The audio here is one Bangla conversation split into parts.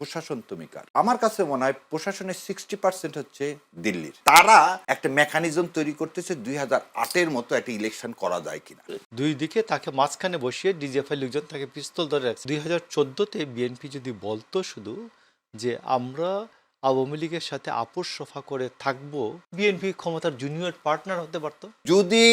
প্রশাসন তুমি কার? আমার কাছে মনে হয় প্রশাসনের 60% হচ্ছে দিল্লির। তারা একটা মেকানিজম তৈরি করতেছে 2008-এর মতো একটা ইলেকশন করা যায় কিনা। দুই দিকে তাকে মাঝখানে বসিয়ে ডিজিএফআই লোকজন তাকে পিস্তল ধরে রাখছে। 2014-তে বিএনপি যদি বলতো শুধু যে আমরা আওয়ামী লীগের সাথে আপোষ সফা করে থাকবো, বিএনপি ক্ষমতার জুনিয়র পার্টনার হতে পারতো। যদি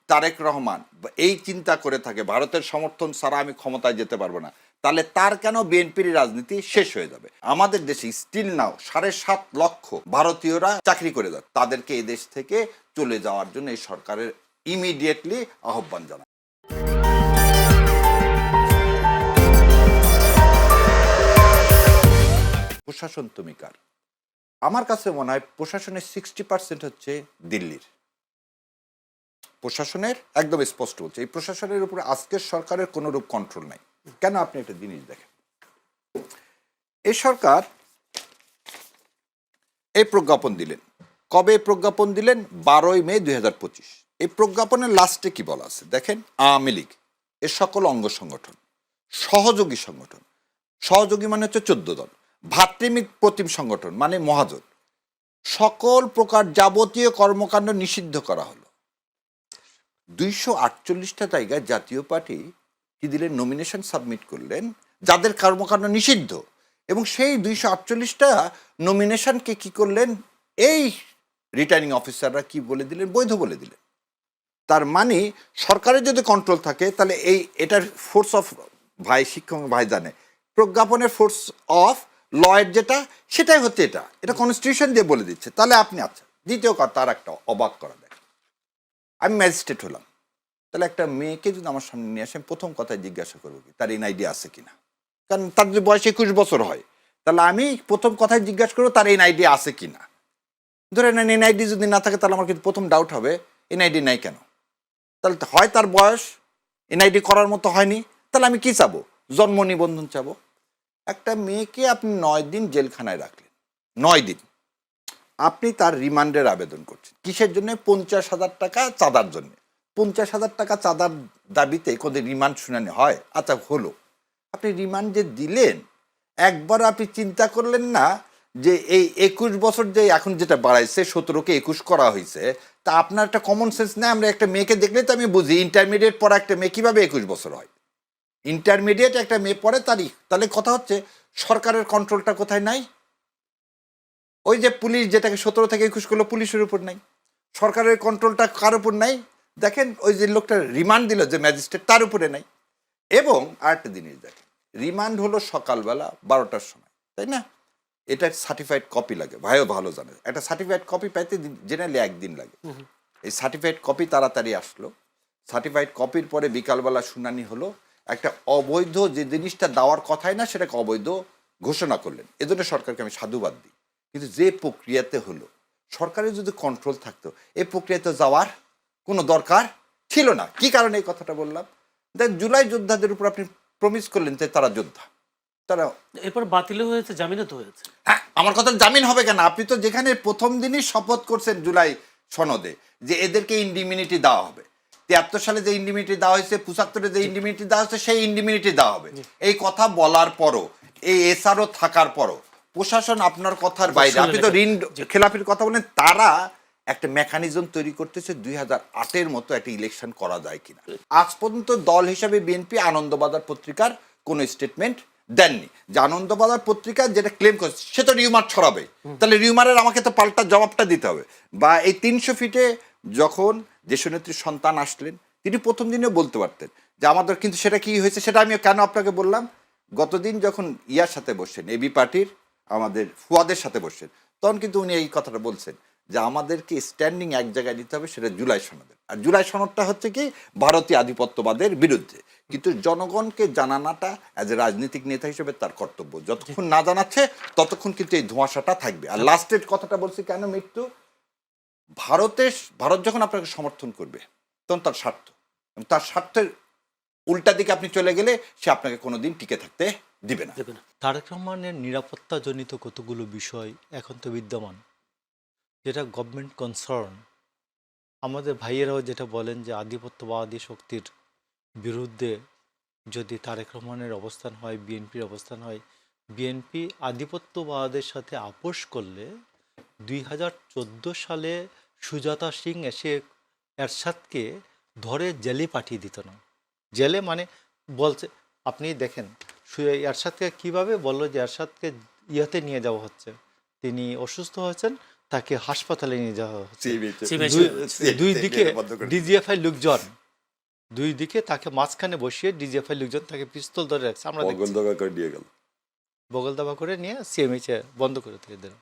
তারেক রহমান এই চিন্তা করে থাকে ভারতের সমর্থন ছাড়া আমি ক্ষমতায় যেতে পারবো না, তাহলে তার কেন বিএনপির রাজনীতি শেষ হয়ে যাবে। আমাদের দেশে স্টিল নাও 7.5 লক্ষ ভারতীয়রা চাকরি করে যাচ্ছে, তাদেরকে এই দেশ থেকে চলে যাওয়ার জন্য এই সরকারের ইমিডিয়েটলি আহ্বান জানায়। প্রশাসন তুমি কার? আমার কাছে মনে হয় প্রশাসনের 60% হচ্ছে দিল্লির। প্রশাসনের একদম স্পষ্ট বলছে, এই প্রশাসনের উপরে আজকের সরকারের কোনো রূপ কন্ট্রোল নাই। কেন? আপনি একটা জিনিস দেখেন, এই সরকার এই প্রজ্ঞাপন দিলেন, কবে প্রজ্ঞাপন দিলেন? 12ই মে 2025। এই প্রজ্ঞাপনের লাস্টে কি বলা আছে দেখেন, আওয়ামী লীগ এর সকল অঙ্গ সংগঠন, সহযোগী সংগঠন, সহযোগী মানে হচ্ছে 14 দল, ভাতৃমিক প্রতিম সংগঠন মানে মহাজোট, সকল প্রকার যাবতীয় কর্মকাণ্ড নিষিদ্ধ করা হলো। 248টা জায়গায় জাতীয় পার্টি কি দিলেন? নমিনেশন সাবমিট করলেন যাদের কর্মকাণ্ড নিষিদ্ধ, এবং সেই 248টা নমিনেশনকে কি করলেন? এই রিটার্নিং অফিসাররা কি বলে দিলেন? বৈধ বলে দিলেন। তার মানে সরকারের যদি কন্ট্রোল থাকে তাহলে এটার ফোর্স অফ, ভাই শিক্ষক ভাই জানে, প্রজ্ঞাপনের ফোর্স অফ লয়ের যেটা, সেটাই হচ্ছে এটা কনস্টিটিউশন দিয়ে বলে দিচ্ছে। তাহলে আপনি আচ্ছা, দ্বিতীয় কথা আর একটা অবাক করা দেখ, আমি ম্যাজিস্ট্রেট হলাম, তাহলে একটা মেয়েকে যদি আমার সামনে নিয়ে আসে, প্রথম কথায় জিজ্ঞাসা করবো কি তার এনআইডি আছে কিনা। কারণ তার যদি বয়স 21 বছর হয়, তাহলে আমি প্রথম কথায় জিজ্ঞাসা করবো তার এনআইডি আছে কিনা। ধরে নেন এনআইডি যদি না থাকে, তাহলে আমার কিন্তু প্রথম ডাউট হবে এনআইডি নাই কেন। তাহলে হয় তার বয়স এনআইডি করার মতো হয়নি, তাহলে আমি কি চাবো? জন্ম নিবন্ধন চাবো। একটা মেয়েকে আপনি 9 দিন জেলখানায় রাখলেন, 9 দিন, আপনি তার রিমান্ডের আবেদন করছেন কিসের জন্য? 50,000 টাকা চাঁদার জন্য। 50,000 টাকা চাঁদার দাবিতে কোনো রিমান্ড শুনানি হয়? আচ্ছা হলো, আপনি রিমান্ড যে দিলেন, একবার আপনি চিন্তা করলেন না যে এই 21 বছর যে এখন যেটা বাড়াইছে, 17কে 21 করা হয়েছে, তা আপনার একটা কমন সেন্স নেই? আমরা একটা মেয়েকে দেখলে তো আমি বুঝি ইন্টারমিডিয়েট পড়া একটা মেয়ে কীভাবে 21 বছর হয়। ইন্টারমিডিয়েট একটা মেয়ে পড়ে তারই, তাহলে কথা হচ্ছে সরকারের কন্ট্রোলটা কোথায় নাই? ওই যে পুলিশ যেটাকে 17 থেকে 21 করলো, পুলিশের উপর নাই, সরকারের কন্ট্রোলটা কার উপর নাই? দেখেন ওই যে লোকটা রিমান্ড দিল যে ম্যাজিস্ট্রেট, তার উপরে নাই। এবং আরেকটা জিনিস দেখেন, রিমান্ড হলো সকালবেলা 12টার সময়, তাই না? এটা সার্টিফাইড কপি লাগে, ভাইও ভালো জানে, একটা সার্টিফাইড কপি পাইতে জেনারেলি 1 দিন লাগে। এই সার্টিফাইড কপি তাড়াতাড়ি আসলো, সার্টিফাইড কপির পরে বিকালবেলা শুনানি হলো, একটা অবৈধ যে জিনিসটা দেওয়ার কথাই না সেটাকে অবৈধ ঘোষণা করলেন। এজন্য সরকারকে আমি সাধুবাদ দিই। কিন্তু যে প্রক্রিয়াতে হলো, সরকারের যদি কন্ট্রোল থাকতো এই প্রক্রিয়াতে যাওয়ার কোনো দরকার ছিল না। কি কারণে এই কথাটা বললাম? দেখ, জুলাই যোদ্ধাদের উপর আপনি প্রমিস করলেন যে তারা যোদ্ধা, তারা এরপর বাতিলও হয়েছে, জামিনও তো হয়েছে। হ্যাঁ, আমার কথা জামিন হবে কেন? আপনি তো যেখানে প্রথম দিনই শপথ করছেন জুলাই সনদে যে এদেরকে ইন্ডিমিনিটি দেওয়া হবে, 73 সালে যে ইন্ডিমিনিটি দেওয়া হয়েছে, 75-এ যে ইন্ডিমিনিটি দেওয়া হয়েছে, সেই ইন্ডিমিনিটি দেওয়া হবে। এই কথা বলার পরও, এই এসআরও থাকার পরও প্রশাসন আপনার কথার বাইরে, আপনি তো ঋণ খেলাপির কথা বলেন, তারা একটা মেকানিজম তৈরি করতেছে 2008-এর মতো একটা ইলেকশন করা যায় কিনা। আজ পর্যন্ত দল হিসাবে বিএনপি আনন্দবাজার পত্রিকার কোনো স্টেটমেন্ট দেননি। যে আনন্দবাজার পত্রিকা যেটা ক্লেম করছে সে তো রিউমার ছড়াবে, তাহলে রিউমারের আমাকে তো পাল্টা জবাবটা দিতে হবে। বা এই 300 ফিটে যখন দেশনেত্রীর সন্তান আসলেন, তিনি প্রথম দিনে বলতে পারতেন যে আমাদের, কিন্তু সেটা কি হয়েছে সেটা আমি কেন আপনাকে বললাম, গতদিন যখন ইয়ার সাথে বসছেন, এবি পার্টির আমাদের ফুয়াদের সাথে বসছেন, তখন কিন্তু উনি এই কথাটা বলছেন যে আমাদেরকে স্ট্যান্ডিং এক জায়গায় দিতে হবে, সেটা জুলাই সনদের। আর জুলাই সনদটা হচ্ছে কি ভারতীয় আধিপত্যবাদের বিরুদ্ধে। কিন্তু জনগণকে জানানোটা অ্যাজ এ রাজনৈতিক নেতা হিসেবে তার কর্তব্য, যতক্ষণ না জানাচ্ছে ততক্ষণ কিন্তু এই ধোঁয়াশাটা থাকবে। আর লাস্টের কথাটা বলছি কেন, মৃত্যু, ভারত যখন আপনাকে সমর্থন করবে তখন তার স্বার্থ, তার স্বার্থের উল্টা দিকে আপনি চলে গেলে সে আপনাকে কোনোদিন টিকে থাকতে দিবে না। তারেক রহমানের নিরাপত্তাজনিত কতগুলো বিষয় এখন তো বিদ্যমান, যেটা গভর্নমেন্ট কনসার্ন। আমাদের ভাইয়েরাও যেটা বলেন যে আধিপত্যবাদী শক্তির বিরুদ্ধে যদি তারেক রহমানের অবস্থান হয়, বিএনপির অবস্থান হয়, বিএনপি আধিপত্যবাদের সাথে আপোষ করলে 2014 সালে সুজাতা সিং এসে এরশাদকে ধরে জেলে পাঠিয়ে দিত না। জেলে মানে বলছে, আপনি দেখেন এরশাদকে কীভাবে বললো যে এরশাদকে ইয়েতে নিয়ে যাওয়া হচ্ছে, তিনি অসুস্থ হয়েছেন, তাকে হাসপাতালে নিয়ে যাওয়া হচ্ছে। দুই দিকে ডিজিএফআই লোকজন, দুই দিকে তাকে মাঝখানে বসিয়ে ডিজিএফআই লোকজন তাকে পিস্তল ধরে রাখছে। আমরা বগল দাবা করে নিয়ে সিএমএইচে বন্ধ করে দিয়ে দিল।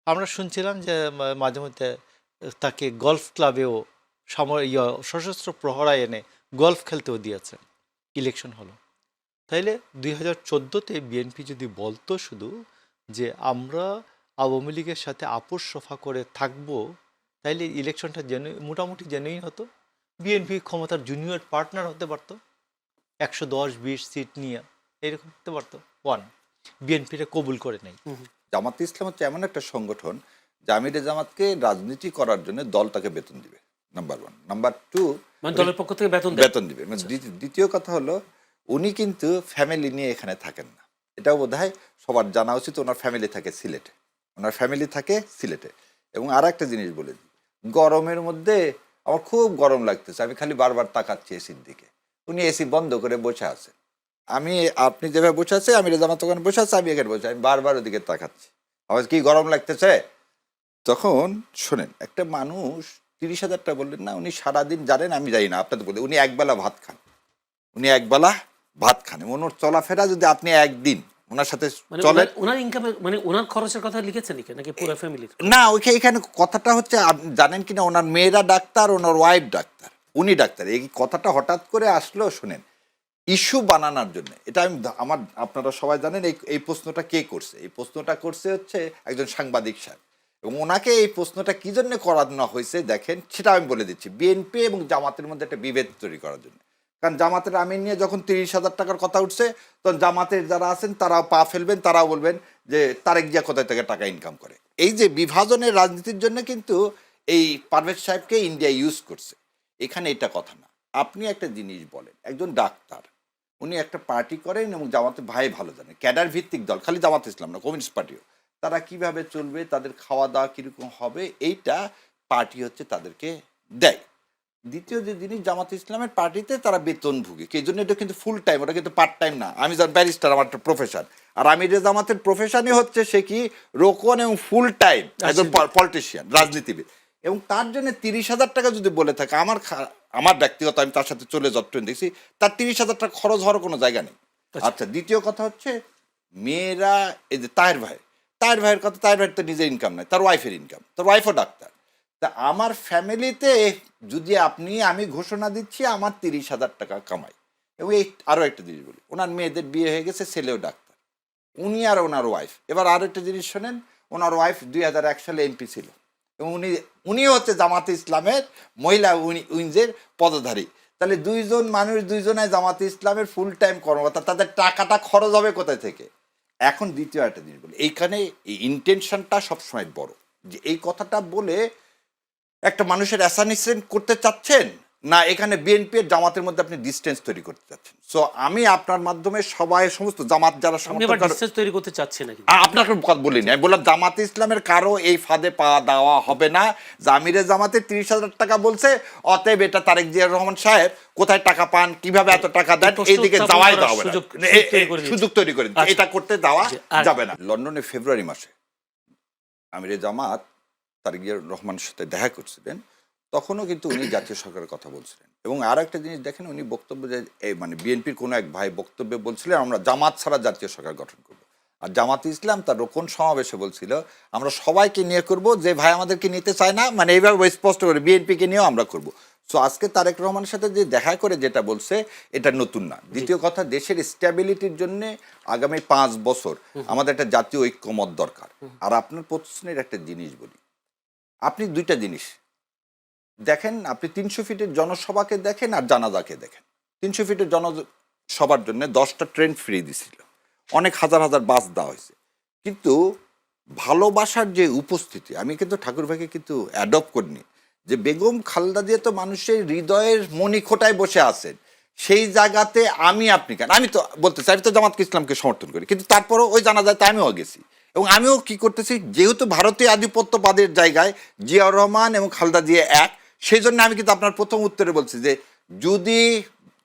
আমরা শুনছিলাম যে মাঝে মধ্যে তাকে গলফ ক্লাবেও সশস্ত্র প্রহরায় এনে গলফ খেলতেও দিয়েছে। ইলেকশন হলো, তাইলে 2014-তে বিএনপি যদি বলতো শুধু যে আমরা আওয়ামী লীগের সাথে আপোষ সফা করে থাকবো, তাইলে ইলেকশনটা মোটামুটি জেনুইন হতো। বিএনপি ক্ষমতার জুনিয়র পার্টনার হতে পারতো, 110-20 সিট নিয়ে এরকম হতে পারতো। বিএনপিটা কবুল করে নেই। জামাতে ইসলাম হচ্ছে এমন একটা সংগঠন, জামিরে জামাতকে রাজনীতি করার জন্য দল তাকে বেতন দিবে, নাম্বার 1। নাম্বার 2, মানে দলের পক্ষ থেকে বেতন দিবে। দ্বিতীয় কথা হলো, উনি কিন্তু ফ্যামিলি নিয়ে এখানে থাকেন না। এটাও বোধহয় সবার জানা উচিত। ওনার ফ্যামিলি থাকে সিলেটে। এবং আর একটা জিনিস বলে দিই, গরমের মধ্যে আমার খুব গরম লাগতেছে, আমি খালি বারবার তাকাচ্ছি এসির দিকে। উনি এসি বন্ধ করে বসে আছেন। আপনি যেভাবে বসে আছে, আমি জামাত ওখানে বসে আছে, আমি এখানে বসে, আমি বারবার ওদিকে তাকাচ্ছি, আমার কি গরম লাগতেছে। তখন শোনেন, একটা মানুষ 30,000 টাকা বললেন না, উনি সারাদিন জানেন, আমি জানি না, আপনাদের বলে উনি একবেলা ভাত খান, ওনার চলাফেরা যদি আপনি একদিন ওনার সাথে চলেন, ওনার ইনকামের মানে ওনার খরচের কথা লিখেছেন নাকি পুরো ফ্যামিলির? না, এখানে কথাটা হচ্ছে, আপনি জানেন কিনা, ওনার মেয়েরা ডাক্তার, ওনার ওয়াইফ ডাক্তার, উনি ডাক্তার। এই কথাটা হঠাৎ করে আসলো, শোনেন, ইস্যু বানানোর জন্য। এটা আপনারা সবাই জানেন এই প্রশ্নটা কে করছে। এই প্রশ্নটা করছে হচ্ছে একজন সাংবাদিক সাহেব, এবং ওনাকে এই প্রশ্নটা কি জন্য করানো হয়েছে দেখেন, সেটা আমি বলে দিচ্ছি। বিএনপি এবং জামাতের মধ্যে একটা বিভেদ তৈরি করার জন্য। কারণ জামাতের আমির নিয়ে যখন 30,000 টাকার কথা উঠছে, তখন জামাতের যারা আছেন তারাও পা ফেলবেন, তারাও বলবেন যে তারেক জিয়া কোথায় থেকে টাকা ইনকাম করে। এই যে বিভাজনের রাজনীতির জন্য কিন্তু এই পারভেজ সাহেবকে ইন্ডিয়া ইউজ করছে। এখানে এটা কথা না। আপনি একটা জিনিস বলেন, একজন ডাক্তার, উনি একটা পার্টি করেন এবং জামাতে ভাই ভালো জানে, ক্যাডার ভিত্তিক দল, খালি জামাত ইসলাম না, কমিউনিস্ট পার্টিও, তারা কিভাবে চলবে, তাদের খাওয়া দাওয়া কীরকম হবে, এইটা পার্টি হচ্ছে তাদেরকে দেয়। দ্বিতীয় যে জিনিস, জামাত ইসলামের পার্টিতে তারা বেতনভোগী, এই জন্য এটা কিন্তু ফুল টাইম, ওটা কিন্তু পার্ট টাইম না। আমি যার ব্যারিস্টার, আমার একটা প্রফেশন, আর আমিরে জামাতের প্রফেশনই হচ্ছে সে কি রোকন এবং ফুল টাইম একজন পলিটিশিয়ান, রাজনীতিবিদ। এবং তার জন্য 30,000 টাকা যদি বলে থাকে, আমার ব্যক্তিগত, আমি তার সাথে চলে যতটুকু দেখছি, তার 30,000 টাকা খরচ হওয়ার কোনো জায়গা নেই। আচ্ছা, দ্বিতীয় কথা হচ্ছে মেয়েরা, এই যে তাহের ভাইয়ের কথা, তাহের ভাইয়ের তো নিজের ইনকাম নাই, তার ওয়াইফের ইনকাম, তার ওয়াইফও ডাক্তার। তা আমার ফ্যামিলিতে যদি আমি ঘোষণা দিচ্ছি আমার 30,000 টাকা কামাই। এবং এই আরও একটা জিনিস বলি, ওনার মেয়েদের বিয়ে হয়ে গেছে, ছেলেও ডাক্তার, উনি আর ওনার ওয়াইফ। এবার আরও একটা জিনিস শোনেন, ওনার ওয়াইফ 2001 সালে এমপি ছিল, এবং উনিও হচ্ছে জামাতে ইসলামের মহিলা উইংসের পদধারী। তাহলে দুইজন মানুষ, দুইজনায় জামাতে ইসলামের ফুল টাইম কর্মকর্তা, তাদের টাকাটা খরচ হবে কোথায় থেকে? এখন দ্বিতীয় একটা জিনিস বলি, এইখানে এই ইন্টেনশনটা সবসময় বড়, যে এই কথাটা বলে একটা মানুষের অ্যাসানিসেন্ট করতে চাচ্ছেন না, এখানে বিএনপি আর জামাতের মধ্যে আপনি ডিস্টেন্স তৈরি করতে চাচ্ছেন। সো আমি আপনার মাধ্যমে সমস্ত জামাত যারা ডিস্টেন্স তৈরি করতে চাচ্ছি না, আপনাকে কথা বলিনি, আমি বললাম জামাতে ইসলামের কারো এই ফাঁদে পা দেওয়া হবে না। জামিরে জামাতে 30,000 টাকা বলছে, অতএব এটা তারেক জিয়া রহমান সাহেব কোথায় টাকা পান, কিভাবে এত টাকা দেন, এইদিকে যাওয়াই দেওয়া হবে না, সুযোগ তৈরি করে এটা করতে দেওয়া যাবে না। লন্ডনে ফেব্রুয়ারি মাসে আমিরে জামাত তারেক জিয়া রহমানের সাথে দেখা করছিলেন, তখনও কিন্তু উনি জাতীয় সরকারের কথা বলছিলেন। এবং আর একটা জিনিস দেখেন, উনি বক্তব্য মানে বিএনপির কোনো এক ভাই বক্তব্যে বলছিলেন আমরা জামাত ছাড়া জাতীয় সরকার গঠন করব। আর জামাত ইসলাম তার রোকন সমাবেশে বলছিল আমরা সবাইকে নিয়ে করব, যে ভাই আমাদেরকে নিতে চায় না, মানে এইভাবে স্পষ্ট করে বিএনপিকে নিয়েও আমরা করব। সো আজকে তারেক রহমানের সাথে যে দেখা করে যেটা বলছে, এটা নতুন না। দ্বিতীয় কথা, দেশের স্ট্যাবিলিটির জন্য আগামী 5 বছর আমাদের একটা জাতীয় ঐক্যমত দরকার। আর আপনার প্রশ্নের একটা জিনিস বলি, আপনি দুইটা জিনিস দেখেন, আপনি 300 ফিটের জনসভাকে দেখেন আর জানাজাকে দেখেন। 300 ফিটের জনসভার জন্য 10টা ট্রেন ফ্রি দিছিল, অনেক হাজার হাজার বাস দেওয়া হয়েছে, কিন্তু ভালোবাসার যে উপস্থিতি, আমি কিন্তু ঠাকুর ভাইকে কিন্তু অ্যাডপ্ট করিনি, যে বেগম খালেদা জিয়া তো মানুষের হৃদয়ের মণিখোটায় বসে আছেন, সেই জায়গাতে আপনি কেন, আমি তো বলতে চাই আমি তো জামাতকে ইসলামকে সমর্থন করি, কিন্তু তারপরও ওই জানাজাতে আমিও গেছি এবং আমিও কি করতেছি, যেহেতু ভারতীয় আধিপত্যবাদের জায়গায় জিয়াউর রহমান এবং খালেদা জিয়া এক, সেই জন্য আমি কিন্তু আপনার প্রথম উত্তরে বলছি যে যদি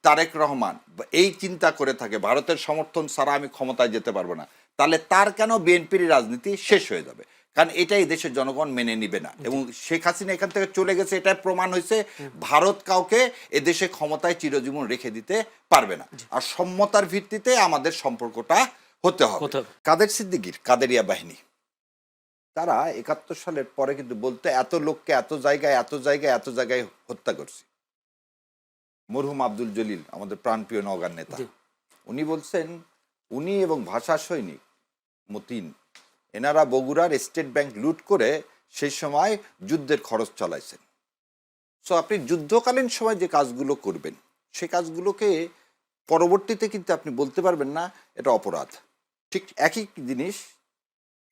তারেক রহমান এই চিন্তা করে থাকে ভারতের সমর্থন ছাড়া আমি ক্ষমতায় যেতে পারবো না, তাহলে তার কেন বিএনপির রাজনীতি শেষ হয়ে যাবে, কারণ এটাই দেশের জনগণ মেনে নিবে না। এবং শেখ হাসিনা এখান থেকে চলে গেছে, এটা প্রমাণ হয়েছে ভারত কাউকে এদেশে ক্ষমতায় চিরজীবন রেখে দিতে পারবে না। আর সম্মতার ভিত্তিতে আমাদের সম্পর্কটা হতে হবে। কাদের সিদ্দিকীর কাদেরিয়া বাহিনী তারা ৭১ সালের পরে কিন্তু বলতে এত লোককে এত জায়গায় হত্যা করছে। মরহুম আব্দুল জলিল আমাদের প্রাণপ্রিয় নওগাঁর নেতা, উনি বলছেন উনি এবং ভাষা সৈনিক মতিন এনারা বগুড়ার স্টেট ব্যাংক লুট করে সেই সময় যুদ্ধের খরচ চালাইছেন। সো আপনি যুদ্ধকালীন সময় যে কাজগুলো করবেন সে কাজগুলোকে পরবর্তীতে কিন্তু আপনি বলতে পারবেন না এটা অপরাধ। ঠিক একই জিনিস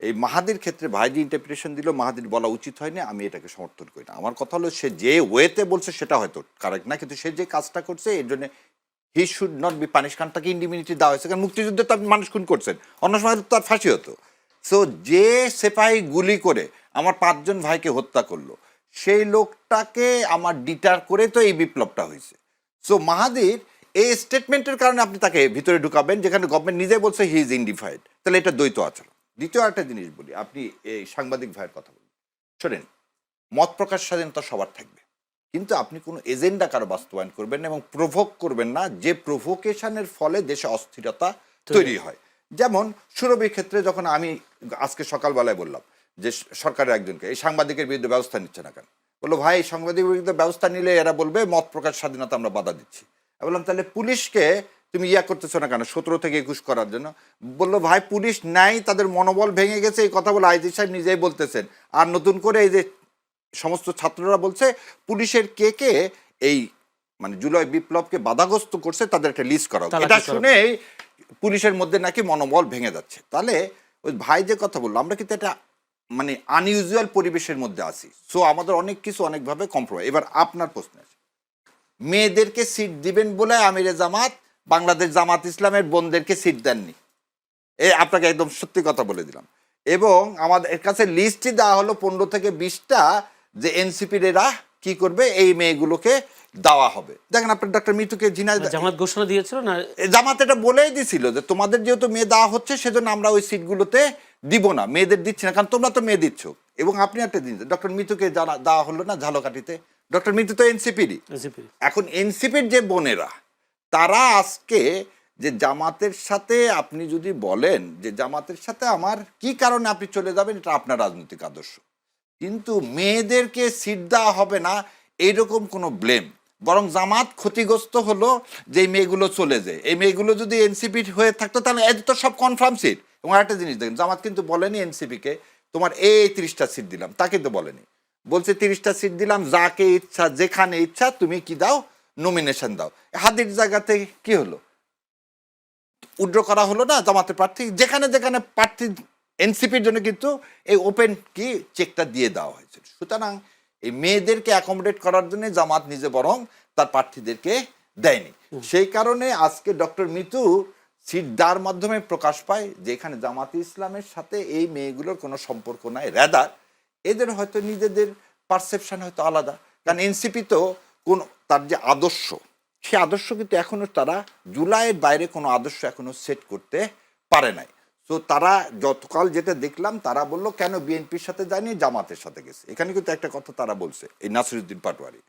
এই মাহাদির ক্ষেত্রে ভাইজি ইন্টারপ্রিটেশন দিল, মাহাদির বলা উচিত হয়নি, আমি এটাকে সমর্থন করি না। আমার কথা হলো সে যে ওয়েতে বলছে সেটা হয়তো কারেক্ট না, কিন্তু সে যে কাজটা করছে এর জন্য he should not be punish, কারণ তাকে ইন্ডিমিনিটি দেওয়া হয়েছে, কারণ মুক্তিযুদ্ধে তো আপনি মানুষ খুন করছেন, অন্য সময় তো তার ফাঁসি হতো। সো যে সেপাহি গুলি করে আমার ৫ জন ভাইকে হত্যা করলো সেই লোকটাকে আমার ডিটার করে তো এই বিপ্লবটা হয়েছে। সো মাহাদির এই স্টেটমেন্টের কারণে আপনি তাকে ভিতরে ঢুকাবেন যেখানে গভর্নমেন্ট নিজে বলছে হি ইজ ইনডিফাইড, তাহলে এটা দ্বৈত আচরণ। দ্বিতীয় একটা জিনিস বলি, আপনি এই সাংবাদিক ভাইয়ের কথা বলুন, শোনেন মত প্রকাশ স্বাধীনতা সবার থাকবে, কিন্তু আপনি কোনো এজেন্ডা কারো বাস্তবায়ন করবেন না এবং প্রভোক করবেন না যে প্রভোকেশনের ফলে দেশে অস্থিরতা তৈরি হয়। যেমন সুরভির ক্ষেত্রে যখন আমি আজকে সকালবেলায় বললাম যে সরকারের একজনকে এই সাংবাদিকের বিরুদ্ধে ব্যবস্থা নিচ্ছে না কেন, বললো ভাই সাংবাদিকের বিরুদ্ধে ব্যবস্থা নিলে এরা বলবে মত প্রকাশ স্বাধীনতা আমরা বাধা দিচ্ছি। আমি বললাম তাহলে পুলিশকে তুমি করতেছো না কেন 17 থেকে 21 করার জন্য? বললো ভাই পুলিশ নাই, তাদের মনোবল ভেঙে গেছে, এই কথা বলে আইজি সাহেব নিজেই বলতেছেন। আর নতুন করে এই যে সমস্ত ছাত্ররা বলছে পুলিশের কে কে এই মানে জুলাই বিপ্লবকে বাধাগ্রস্ত করছে তাদের একটা লিস্ট করা, এটা শুনে পুলিশের মধ্যে নাকি মনোবল ভেঙে যাচ্ছে। তাহলে ওই ভাই যে কথা বললো আমরা কিন্তু এটা মানে আনইউজুয়াল পরিবেশের মধ্যে আছি। সো আমাদের অনেক কিছু অনেকভাবে কম্প্রোমাইজ। এবার আপনার প্রশ্ন আছে, মেয়েদেরকে সিট দিবেন বলে আমিরে জামাত বাংলাদেশ জামাত ইসলামের বোনদেরকে সিট দেননি, আপনাকে একদম সত্যি কথা বলে দিলাম। এবং আমাদের কাছে লিস্টই দেওয়া হলো 15 থেকে 20টা যে এনসিপির এরা কি করবে এই মেয়েগুলোকে দেওয়া হবে। দেখেন আপনার ডক্টর মিতুকে জামাত ঘোষণা দিয়েছিল না, জামাত এটা বলেই দিছিল যে তোমাদের যেহেতু মেয়ে দেওয়া হচ্ছে সেজন্য আমরা ওই সিটগুলোতে দিব না, মেয়েদের দিচ্ছি না, কারণ তোমরা তো মেয়ে দিচ্ছ। এবং আপনি একটা জিনিস ডক্টর মিতুকে দেওয়া হলো না ঝালকাঠিতে, ডক্টর মিতু তো এনসিপিরই। এখন এনসিপির যে বোনেরা তারা আজকে যে জামাতের সাথে আপনি যদি বলেন যে জামাতের সাথে আমার কি কারণে আপনি চলে যাবেন, এটা আপনার রাজনৈতিক আদর্শ, কিন্তু মেয়েদেরকে সিট দেওয়া হবে না এইরকম কোনো ব্লেম, বরং জামাত ক্ষতিগ্রস্ত হলো যে মেয়েগুলো চলে যায়। এই মেয়েগুলো যদি এনসিপি হয়ে থাকতো তাহলে এত তো সব কনফার্ম সিট। এবং আরেকটা জিনিস দেখেন, জামাত কিন্তু বলেনি এনসিপিকে তোমার এই 30টা সিট দিলাম, তা কিন্তু বলেনি, বলছে 30টা সিট দিলাম, যাকে ইচ্ছা যেখানে ইচ্ছা তুমি কি দাও নমিনেশন দাও। হাদির জায়গাতে কি হলো, উড্র করা হলো না জামাতের প্রার্থী, যেখানে যেখানে প্রার্থী এনসিপির জন্য কিন্তু এই ওপেন কি চেকটা দিয়ে দেওয়া হয়েছে। সুতরাং এই মেয়েদেরকে অ্যাকোমোডেট করার জন্য জামাত নিজে বরং তার প্রার্থীদেরকে দেয়নি। সেই কারণে আজকে ডক্টর মিতু সিট দেওয়ার মাধ্যমে প্রকাশ পায় যে এখানে জামাতে ইসলামের সাথে এই মেয়েগুলোর কোনো সম্পর্ক নাই, রেদার এদের হয়তো নিজেদের পারসেপশন হয়তো আলাদা। কারণ এনসিপি তো কোন তার যে আদর্শ সে আদর্শ কিন্তু এখনো তারা জুলাইয়ের বাইরে কোনো আদর্শ এখনো সেট করতে পারে নাই। তো তারা যতকাল যেটা দেখলাম তারা বললো কেন বিএনপির সাথে যায়নি, জামাতের সাথে গেছে। এখানে কিন্তু একটা কথা তারা বলছে, এই নাসিরুদ্দিন পাটোয়ারি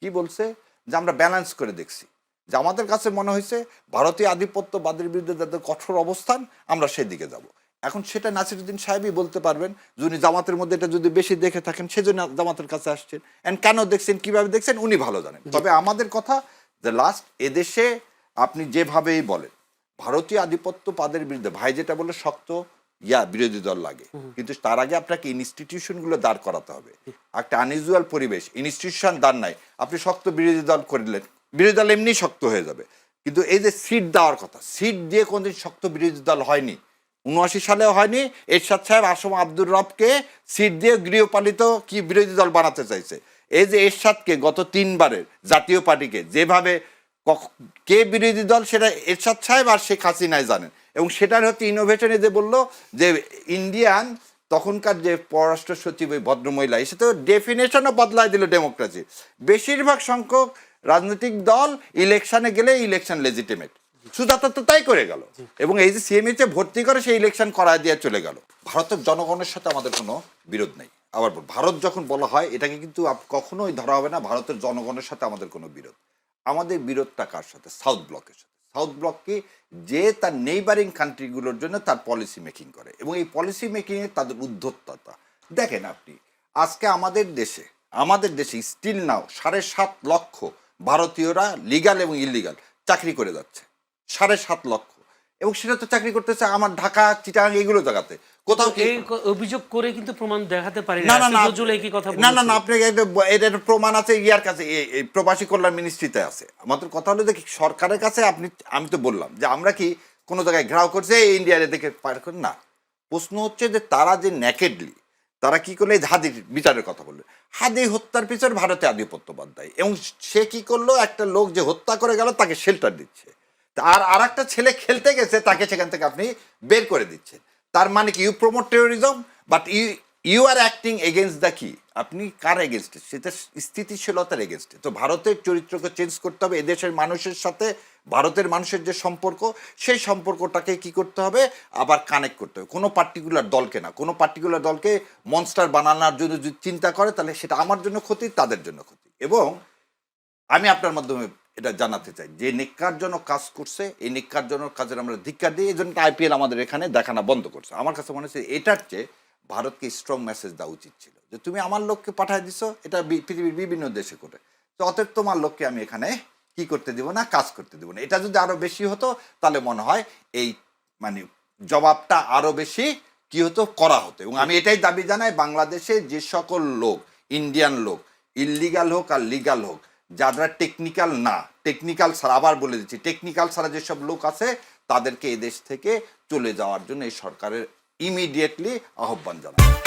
কি বলছে যে আমরা ব্যালেন্স করে দেখছি, যে আমাদের কাছে মনে হয়েছে ভারতীয় আধিপত্যবাদের বিরুদ্ধে যাদের কঠোর অবস্থান আমরা সেদিকে যাব। এখন সেটা নাসিরুদ্দিন সাহেবই বলতে পারবেন, যিনি জামাতের মধ্যে এটা যদি বেশি দেখে থাকেন সেজন্য জামাতের কাছে আসছেন, অ্যান্ড কেন দেখছেন কিভাবে দেখছেন উনি ভালো জানেন। তবে আমাদের কথা যে লাস্ট এদেশে আপনি যেভাবেই বলেন ভারতীয় আধিপত্যবাদের বিরুদ্ধে ভাই যেটা বলে শক্ত বিরোধী দল লাগে, কিন্তু তার আগে আপনাকে ইনস্টিটিউশনগুলো দাঁড় করাতে হবে। একটা আনইউজুয়াল পরিবেশ, ইনস্টিটিউশন দাঁড় নাই, আপনি শক্ত বিরোধী দল করলেন, বিরোধী দল এমনি শক্ত হয়ে যাবে। কিন্তু এই যে সিট দেওয়ার কথা, সিট দিয়ে কোনদিন শক্ত বিরোধী দল হয়নি, 79 সালেও হয়নি। এরশাদ সাহেব আসম আব্দুর রবকে সিট দিয়ে গৃহপালিত কি বিরোধী দল বানাতে চাইছে। এই যে এরশাদকে গত 3বারের জাতীয় পার্টিকে যেভাবে কে বিরোধী দল সেটা এরশাদ সাহেব আর শেখ হাসিনাই জানেন। এবং সেটার হচ্ছে ইনোভেশনে যে বললো যে ইন্ডিয়ান তখনকার যে পররাষ্ট্র সচিব ওই ভদ্রমহিলা এসে তো ডেফিনেশনও বদলায় দিল ডেমোক্রেসি। বেশিরভাগ সংখ্যক রাজনৈতিক দল ইলেকশনে গেলে ইলেকশন লেজিটিমেট, সুজাতা তো তাই করে গেল। এবং এই যে সিএমএইচে ভর্তি করে সেই ইলেকশন করায় দিয়ে চলে গেল। ভারতের জনগণের সাথে আমাদের কোনো বিরোধ নেই। আবার ভারত যখন বলা হয় এটাকে কিন্তু কখনোই ধরা হবে না ভারতের জনগণের সাথে আমাদের কোনো বিরোধ। আমাদের বিরোধটা কার সাথে? সাউথ ব্লকের সাথে। সাউথ ব্লককে যে তার নেইবারিং কান্ট্রিগুলোর জন্য তার পলিসি মেকিং করে এবং এই পলিসি মেকিংয়ে তাদের উদ্ধত্ততা দেখেন আপনি। আজকে আমাদের দেশে স্টিল নাও 7.5 লক্ষ ভারতীয়রা লিগাল এবং ইলিগাল চাকরি করে যাচ্ছে। 7.5 লক্ষ। এবং সেটা তো চাকরি করতেছে আমার ঢাকা, চিটাগাং এগুলো জায়গাতে। কোথাও এই অভিযোগ করে কিন্তু প্রমাণ দেখাতে পারি না না না নজরুল একই কথা না না না আপনি এর প্রমাণ আছে ইয়ার কাছে, এই প্রবাসী কল্যাণ মিনিস্ট্রিতে আছে। আমাদের কথা হলো যে সরকারের কাছে আমি তো বললাম যে আমরা কি কোনো জায়গায় ঘেরাও করছে ইন্ডিয়ার দেখে পার করি না। প্রশ্ন হচ্ছে যে তারা যে নেকেডলি তারা কি করলে হাদির বিচারের কথা বললো, হাদি হত্যার পিছনে ভারতে আধিপত্যবাদ দেয় এবং সে কি করলো একটা লোক যে হত্যা করে গেল তাকে শেল্টার দিচ্ছে, আর একটা ছেলে খেলতে গেছে তাকে সেখান থেকে আপনি বের করে দিচ্ছেন। তার মানে কি you promote terrorism but you are acting against the কি, আপনি কার এগেনস্টে? সেটা স্থিতিশীলতার এগেনস্টে। তো ভারতের চরিত্রকে চেঞ্জ করতে হবে। এদেশের মানুষের সাথে ভারতের মানুষের যে সম্পর্ক সেই সম্পর্কটাকে কি করতে হবে আবার কানেক্ট করতে হবে। কোনো পার্টিকুলার দলকে না, কোনো পার্টিকুলার দলকে মনস্টার বানানোর জন্য যদি চিন্তা করে তাহলে সেটা আমার জন্য ক্ষতি, তাদের জন্য ক্ষতি। এবং আমি আপনার মাধ্যমে এটা জানাতে চাই যে নিকারজনক কাজ করছে, এই নিকারজনক কাজের আমরা ধিক্কার দিই। এই জন্য আইপিএল আমাদের এখানে দেখানো বন্ধ করছে। আমার কাছে মনে হচ্ছে এটার চেয়ে ভারতকে স্ট্রং মেসেজ দেওয়া উচিত ছিল যে তুমি আমার লোককে পাঠিয়ে দিছো, এটা পৃথিবীর বিভিন্ন দেশে করে, তো অতএব তোমার লোককে আমি এখানে কি করতে দিব না, কাজ করতে দিব না। এটা যদি আরো বেশি হতো তাহলে মনে হয় এই মানে জবাবটা আরো বেশি কি হতো করা হতো। এবং আমি এটাই দাবি জানাই বাংলাদেশে যে সকল লোক, ইন্ডিয়ান লোক, ইললিগাল হোক আর লিগাল হোক, যারা টেকনিক্যাল না, টেকনিক্যাল ছাড়া, আবার বলে দিচ্ছি, টেকনিক্যাল ছাড়া যেসব লোক আছে তাদেরকে এদেশ থেকে চলে যাওয়ার জন্য এই সরকারের ইমিডিয়েটলি আহ্বান জানায়।